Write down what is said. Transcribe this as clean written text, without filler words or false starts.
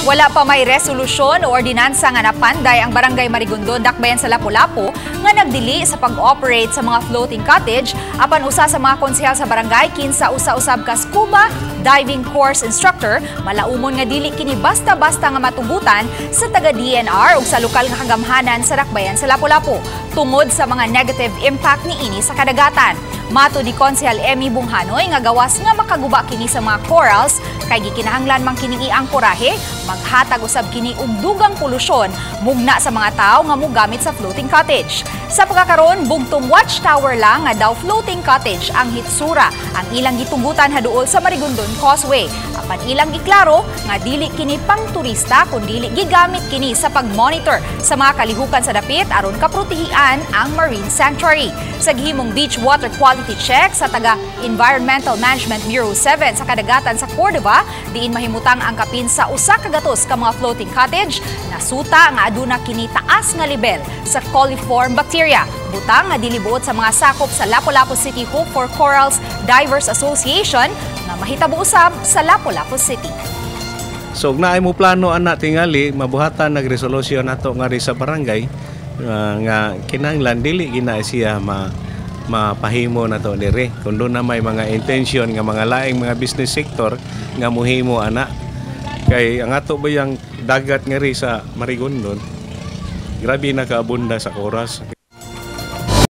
Wala pa may resolusyon o ordinansa nga napanday ang Barangay Marigondon, Dakbayan sa Lapu-Lapu nga nagdili sa pag-operate sa mga floating cottage apan usa sa mga konsehal sa barangay kinsa usa-usab ka scuba diving course instructor malaumon nga dili kini basta-basta nga matugutan sa taga-DNR ug sa lokal nga kagamhanan sa Dakbayan sa Lapu-Lapu tungod sa mga negative impact niini sa kadagatan. Mato di Konsehal Emmy Bunghanoy nga gawas nga makaguba kini sa mga corals kay gikinahanglan man kini iangkorahe maghatag usab kini og dugang polusyon mugna sa mga tawo nga mogamit sa floating cottage. Sa pagkakaron bugtong watchtower lang nga daw floating cottage ang hitsura ang ilang gitugutan haduol sa Marigondon Causeway. Apan ilang giklaro nga dili kini pang turista kundi gigamit kini sa pag-monitor sa mga kalihukan sa dapit aron kaprotehian ang marine sanctuary. Sa gihimong beach water quality check sa taga Environmental Management Bureau 7 sa kadagatan sa Cordova, diin mahimutang ang kapin sa usa ka gatos ka mga floating cottage nasuta nga aduna kini taas nga level sa coliform bacteria. Butang nga dili buot sa mga sakop sa Lapu-Lapu City Hope for Corals Divers Association nga mahitabo usab sa Lapu-Lapu City. So naay mo plano ana tingali mabuhatan nagresolusyon nato nga ri sa barangay nga kinahanglan dili gina siya mapahimo na to diri kundo na may mga intention nga mga laing mga business sector nga muhimo ana kay ang ato ba yang dagat nga ri sa Marigondon grabe na kaabunda sa oras.